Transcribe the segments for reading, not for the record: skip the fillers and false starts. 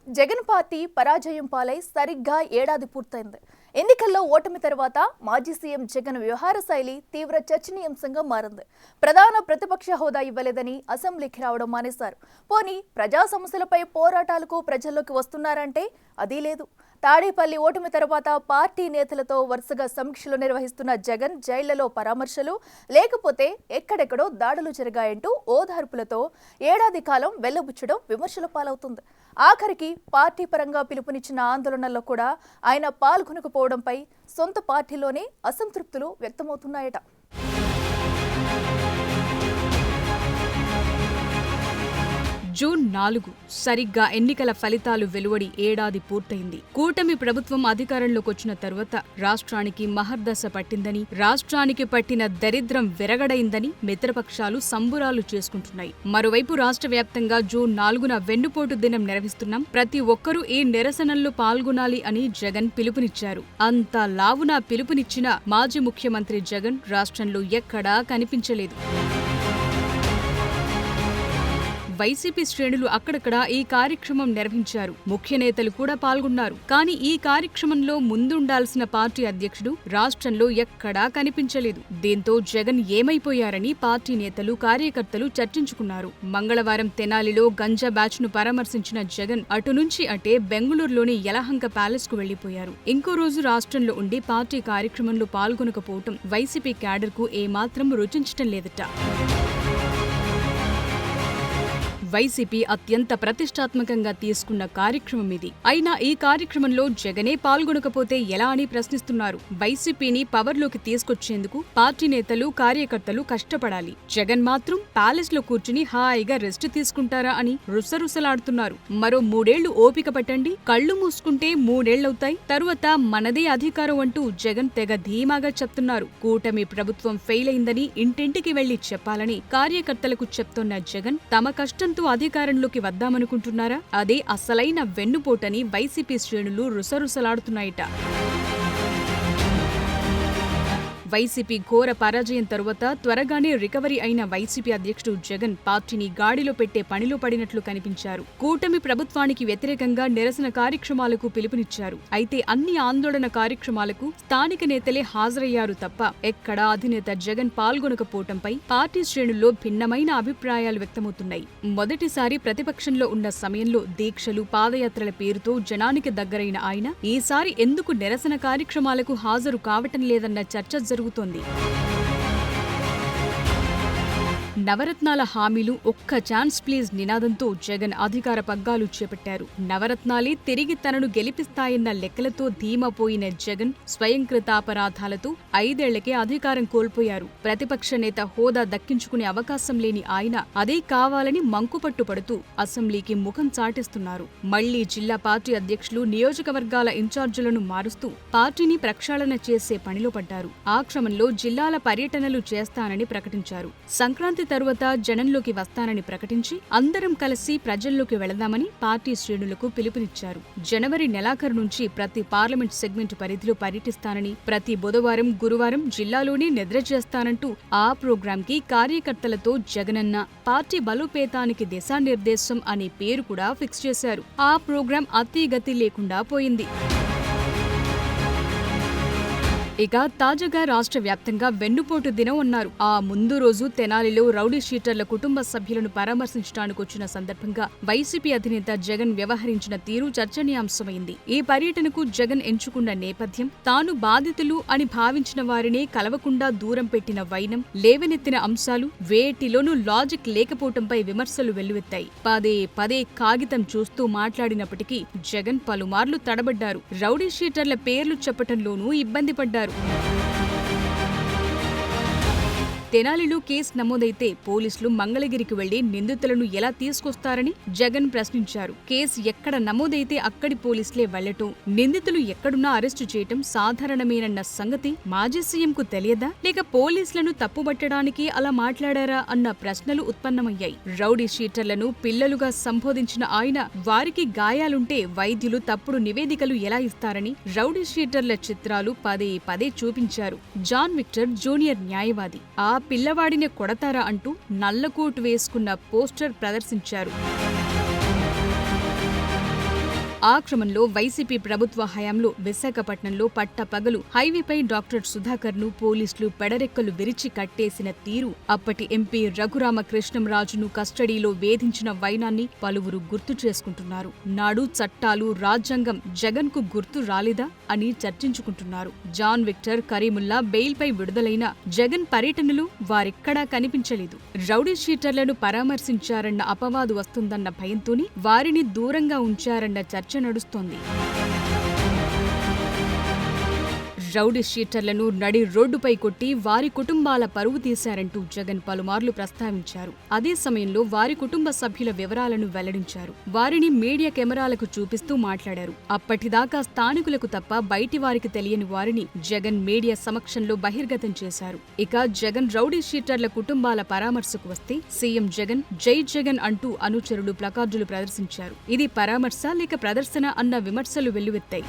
Jagan party పరాజయం పాలై సరిగ్గా ఏడాది పూర్తయింది. ఎన్నికల్లో ఓటమి తర్వాత మాజీ సీఎం జగన్ వ్యవహార శైలి తీవ్ర చర్చనీయాంశంగా మారింది. ప్రధాన ప్రతిపక్ష హోదా ఇవ్వలేదని అసెంబ్లీకి రావడం మానేశారు. పోనీ ప్రజా సమస్యలపై పోరాటాలకు ప్రజల్లోకి వస్తున్నారంటే అదీ లేదు. తాడేపల్లి ఓటమి తర్వాత పార్టీ నేతలతో వరుసగా సమీక్షలు నిర్వహిస్తున్న జగన్ జైళ్లలో పరామర్శలు, లేకపోతే ఎక్కడెక్కడో దాడులు జరిగాయంటూ ఓదార్పులతో ఏడాది కాలం వెల్లబుచ్చడం విమర్శల పాలవుతుంది. ఆఖరికి పార్టీ పరంగా పిలుపునిచ్చిన ఆందోళనల్లో కూడా ఆయన పాల్గొనకపోవడంపై సొంత పార్టీలోనే అసంతృప్తులు వ్యక్తమవుతున్నాయట. జూన్ 4 సరిగ్గా ఎన్నికల ఫలితాలు వెలువడి ఏడాది పూర్తయింది. కూటమి ప్రభుత్వం అధికారంలోకి వచ్చిన తరువాత రాష్ట్రానికి మహర్దశ పట్టిందని, రాష్ట్రానికి పట్టిన దరిద్రం విరగడైందని మిత్రపక్షాలు సంబురాలు చేసుకుంటున్నాయి. మరోవైపు రాష్ట్ర వ్యాప్తంగా జూన్ 4న వెన్నుపోటు దినం నిర్వహిస్తున్నాం, ప్రతి ఒక్కరూ ఈ నిరసనల్లో పాల్గొనాలి అని జగన్ పిలుపునిచ్చారు. అంత లావున పిలుపునిచ్చిన మాజీ ముఖ్యమంత్రి జగన్ రాష్ట్రంలో ఎక్కడా కనిపించలేదు. వైసీపీ శ్రేణులు అక్కడక్కడ ఈ కార్యక్రమం నిర్వహించారు. ముఖ్య నేతలు కూడా పాల్గొన్నారు. కానీ ఈ కార్యక్రమంలో ముందుండాల్సిన పార్టీ అధ్యక్షుడు రాష్ట్రంలో ఎక్కడా కనిపించలేదు. దీంతో జగన్ ఏమైపోయారని పార్టీ నేతలు, కార్యకర్తలు చర్చించుకున్నారు. మంగళవారం తెనాలిలో గంజా బ్యాచ్ ను పరామర్శించిన జగన్ అటు నుంచి అటే బెంగుళూరులోని యలహంక ప్యాలెస్ కు వెళ్లిపోయారు. ఇంకో రోజు రాష్ట్రంలో ఉండి పార్టీ కార్యక్రమంలో పాల్గొనకపోవటం వైసీపీ క్యాడర్ కు ఏమాత్రం రుచించటం లేదట. వైసీపీ అత్యంత ప్రతిష్టాత్మకంగా తీసుకున్న కార్యక్రమం ఇది. అయినా ఈ కార్యక్రమంలో జగనే పాల్గొనకపోతే ఎలా అని ప్రశ్నిస్తున్నారు. వైసీపీని పవర్లోకి తీసుకొచ్చేందుకు పార్టీ నేతలు, కార్యకర్తలు కష్టపడాలి. జగన్ మాత్రం ప్యాలెస్ లో కూర్చుని హాయిగా రెస్ట్ తీసుకుంటారా అని రుసరుసలాడుతున్నారు. మరో 3 ఏళ్లు ఓపిక పట్టండి, కళ్లు మూసుకుంటే 3 ఏళ్లవుతాయి, తరువాత మనదే అధికారం అంటూ జగన్ తెగ ధీమాగా చెప్తున్నారు. కూటమి ప్రభుత్వం ఫెయిల్ అయిందని ఇంటింటికి వెళ్లి చెప్పాలని కార్యకర్తలకు చెప్తోన్న జగన్ తమ కష్టంతో అధికారంలోకి వద్దామనుకుంటున్నారా? అదే అసలైన వెన్నుపోటని వైసీపీ శ్రేణులు రుసరుసలాడుతున్నాయట. వైసీపీ ఘోర పరాజయం తరువాత త్వరగానే రికవరీ అయిన వైసీపీ అధ్యక్షుడు జగన్ పార్టీని గాడిలో పెట్టే పనిలో పడినట్లు కనిపించారు. కూటమి ప్రభుత్వానికి వ్యతిరేకంగా నిరసన కార్యక్రమాలకు పిలుపునిచ్చారు. అయితే అన్ని ఆందోళన కార్యక్రమాలకు స్థానిక నేతలే హాజరయ్యారు తప్ప ఎక్కడా అధినేత జగన్ పాల్గొనకపోవటంపై పార్టీ శ్రేణుల్లో భిన్నమైన అభిప్రాయాలు వ్యక్తమవుతున్నాయి. మొదటిసారి ప్రతిపక్షంలో ఉన్న సమయంలో దీక్షలు, పాదయాత్రల పేరుతో జనానికి దగ్గరైన ఆయన ఈసారి ఎందుకు నిరసన కార్యక్రమాలకు హాజరు కావటం లేదన్న చర్చ జరుగుతోంది. నవరత్నాల హామీలు, ఒక్క ఛాన్స్ ప్లీజ్ నినాదంతో జగన్ అధికార పగ్గాలు చేపట్టారు. నవరత్నాలే తిరిగి తనను గెలిపిస్తాయన్న లెక్కలతో ధీమాపోయిన జగన్ స్వయంకృతాపరాధాలతో 5 ఏళ్లకే అధికారం కోల్పోయారు. ప్రతిపక్ష నేత హోదా దక్కించుకునే అవకాశం లేని ఆయన అదే కావాలని మంకుపట్టు పడుతూ అసెంబ్లీకి ముఖం చాటేస్తున్నారు. మళ్లీ జిల్లా పార్టీ అధ్యక్షులు, నియోజకవర్గాల ఇన్ఛార్జీలను మారుస్తూ పార్టీని ప్రక్షాళన చేసే పనిలో పడ్డారు. ఆ క్రమంలో జిల్లాల పర్యటనలు చేస్తానని ప్రకటించారు. సంక్రాంతి తరువాత జనంలోకి వస్తానని ప్రకటించి అందరం కలిసి ప్రజల్లోకి వెళదామని పార్టీ శ్రేణులకు పిలుపునిచ్చారు. జనవరి నెలాఖరు నుంచి ప్రతి పార్లమెంట్ సెగ్మెంట్ పరిధిలో పర్యటిస్తానని, ప్రతి బుధవారం, గురువారం జిల్లాలోనే నిద్ర చేస్తానంటూ ఆ ప్రోగ్రాంకి కార్యకర్తలతో జగనన్న పార్టీ బలోపేతానికి దిశానిర్దేశం అనే పేరు కూడా ఫిక్స్ చేశారు. ఆ ప్రోగ్రాం అతీగతి లేకుండా పోయింది. ఇక తాజాగా రాష్ట్ర వ్యాప్తంగా వెన్నుపోటు దినం అన్నారు. ఆ ముందు రోజు తెనాలిలో రౌడీ షీటర్ల కుటుంబ సభ్యులను పరామర్శించడానికి వచ్చిన సందర్భంగా వైసీపీ అధినేత జగన్ వ్యవహరించిన తీరు చర్చనీయాంశమైంది. ఈ పర్యటనకు జగన్ ఎంచుకున్న నేపథ్యం, తాను బాధితులు అని భావించిన వారినే కలవకుండా దూరం పెట్టిన వైనం, లేవనెత్తిన అంశాలు, వేటిలోనూ లాజిక్ లేకపోవటంపై విమర్శలు వెల్లువెత్తాయి. పదే పదే కాగితం చూస్తూ మాట్లాడినప్పటికీ జగన్ పలుమార్లు తడబడ్డారు. రౌడీ షీటర్ల పేర్లు చెప్పటంలోనూ ఇబ్బంది పడ్డారు. తెనాలిలో కేసు నమోదైతే పోలీసులు మంగళగిరికి వెళ్లి నిందితులను ఎలా తీసుకొస్తారని జగన్ ప్రశ్నించారు. కేసు ఎక్కడ నమోదైతే అక్కడి పోలీసులే వెళ్లటం, నిందితులు ఎక్కడున్నా అరెస్టు చేయటం సాధారణమేనన్న సంగతి మాజీ సీఎంకు తెలియదా, లేక పోలీసులను తప్పుబట్టడానికి అలా మాట్లాడారా అన్న ప్రశ్నలు ఉత్పన్నమయ్యాయి. రౌడీ షీటర్లను పిల్లలుగా సంబోధించిన ఆయన వారికి గాయాలుంటే వైద్యులు తప్పుడు నివేదికలు ఎలా ఇస్తారని రౌడీ షీటర్ల చిత్రాలు పదే పదే చూపించారు. జాన్ విక్టర్ జూనియర్ న్యాయవాది ఆ పిల్లవాడిని కొడతారా అంటూ నల్లకోటు వేసుకున్న పోస్టర్ ప్రదర్శించారు. ఆ క్రమంలో వైసీపీ ప్రభుత్వ హయాంలో విశాఖపట్నంలో పట్టపగలు హైవేపై డాక్టర్ సుధాకర్ను పోలీసులు పెడరెక్కలు విరిచి కట్టేసిన తీరు, అప్పటి ఎంపీ రఘురామకృష్ణంరాజును కస్టడీలో వేధించిన వైనాన్ని పలువురు గుర్తు చేసుకుంటున్నారు. నాడు చట్టాలు, రాజ్యాంగం జగన్కు గుర్తు రాలేదా అని చర్చించుకుంటున్నారు. జాన్ విక్టర్, కరీముల్లా బెయిల్పై విడుదలైన జగన్ పర్యటనలు వారెక్కడా కనిపించలేదు. రౌడీ షీటర్లను పరామర్శించారన్న అపవాదు వస్తుందన్న భయంతోనే వారిని దూరంగా ఉంచారన్న చర్చ నడుస్తోంది. రౌడీ షీటర్లను నడి రోడ్డుపై కొట్టి వారి కుటుంబాల పరువు తీశారంటూ జగన్ పలుమార్లు ప్రస్తావించారు. అదే సమయంలో వారి కుటుంబ సభ్యుల వివరాలను వెల్లడించారు. వారిని మీడియా కెమెరాలకు చూపిస్తూ మాట్లాడారు. అప్పటిదాకా స్థానికులకు తప్ప బయటి వారికి తెలియని వారిని జగన్ మీడియా సమక్షంలో బహిర్గతం చేశారు. ఇక జగన్ రౌడీ షీటర్ల కుటుంబాల పరామర్శకు వస్తే సీఎం జగన్, జై జగన్ అంటూ అనుచరులు ప్లకార్డులు ప్రదర్శించారు. ఇది పరామర్శ లేక ప్రదర్శన అన్న విమర్శలు వెల్లువెత్తాయి.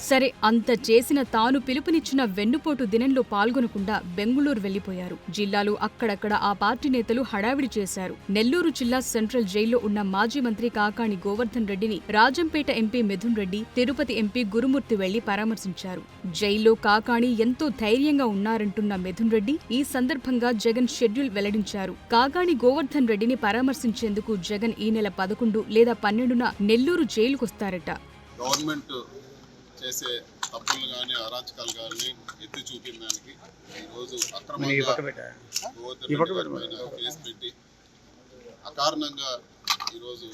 సరే, అంత చేసిన తాను పిలుపునిచ్చిన వెన్నుపోటు దినంలో పాల్గొనకుండా బెంగుళూరు వెళ్లిపోయారు. జిల్లాలో అక్కడక్కడ ఆ పార్టీ నేతలు హడావిడి చేశారు. నెల్లూరు జిల్లా సెంట్రల్ జైల్లో ఉన్న మాజీ మంత్రి కాకాణి గోవర్ధన్ రెడ్డిని రాజంపేట ఎంపీ మిథున్ రెడ్డి, తిరుపతి ఎంపీ గురుమూర్తి వెళ్లి పరామర్శించారు. జైల్లో కాకాణి ఎంతో ధైర్యంగా ఉన్నారంటున్న మిథున్ రెడ్డి ఈ సందర్భంగా జగన్ షెడ్యూల్ వెల్లడించారు. కాకాణి గోవర్ధన్ రెడ్డిని పరామర్శించేందుకు జగన్ ఈ నెల 11 లేదా 12న నెల్లూరు జైలుకొస్తారట. చేసే తప్పులు కానీ అరాచకాలు కానీ ఎత్తి చూపిన దానికి ఈరోజు అక్రమంగా కేసు పెట్టి అకారణంగా ఈరోజు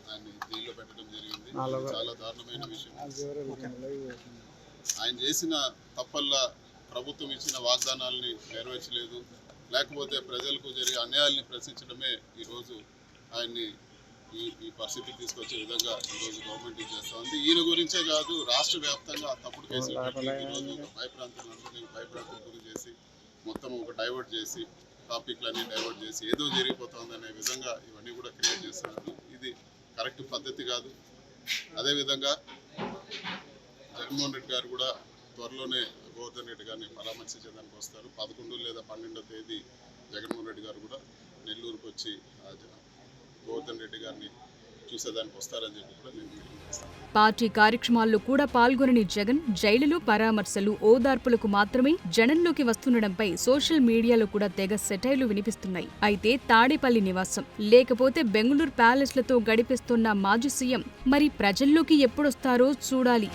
ఆయన్ని జైల్లో పెట్టడం జరిగింది. చాలా దారుణమైన విషయం. ఆయన చేసిన తప్పల్లా ప్రభుత్వం ఇచ్చిన వాగ్దానాలని నెరవేర్చలేదు, లేకపోతే ప్రజలకు జరిగే అన్యాయాల్ని ప్రశ్నించడమే ఈరోజు ఆయన్ని ఈ పరిస్థితికి తీసుకొచ్చే విధంగా ఈరోజు గవర్నమెంట్ చేస్తూ ఉంది. ఈయన గురించే కాదు, రాష్ట్ర వ్యాప్తంగా తప్పుడు కేసులు పెట్టి ఈరోజు భయప్రాంతాలందరినీ భయప్రాంతం గురి చేసి మొత్తం ఒక డైవర్ట్ చేసి టాపిక్లన్నీ డైవర్ట్ చేసి ఏదో జరిగిపోతుంది అనే విధంగా ఇవన్నీ కూడా క్రియేట్ చేస్తున్నారు. ఇది కరెక్ట్ పద్ధతి కాదు. అదేవిధంగా జగన్మోహన్ రెడ్డి గారు కూడా త్వరలోనే గోవర్ధన్ రెడ్డి గారిని పరామర్శించడానికి వస్తారు. 11 లేదా 12వ తేదీ జగన్మోహన్ రెడ్డి గారు కూడా నెల్లూరుకు వచ్చి గోవర్ధన్ రెడ్డి గారిని చూసేదానికి వస్తారని చెప్పి కూడా నేను పార్టీ కార్యక్రమాల్లో కూడా పాల్గొనని జగన్ జైలులో పరామర్శలు, ఓదార్పులకు మాత్రమే జనంలోకి వస్తుండడంపై సోషల్ మీడియాలో కూడా తెగ సెటైర్లు వినిపిస్తున్నాయి. అయితే తాడేపల్లి నివాసం లేకపోతే బెంగుళూరు ప్యాలెస్లతో గడిపేస్తున్న మాజీ సీఎం మరి ప్రజల్లోకి ఎప్పుడొస్తారో చూడాలి.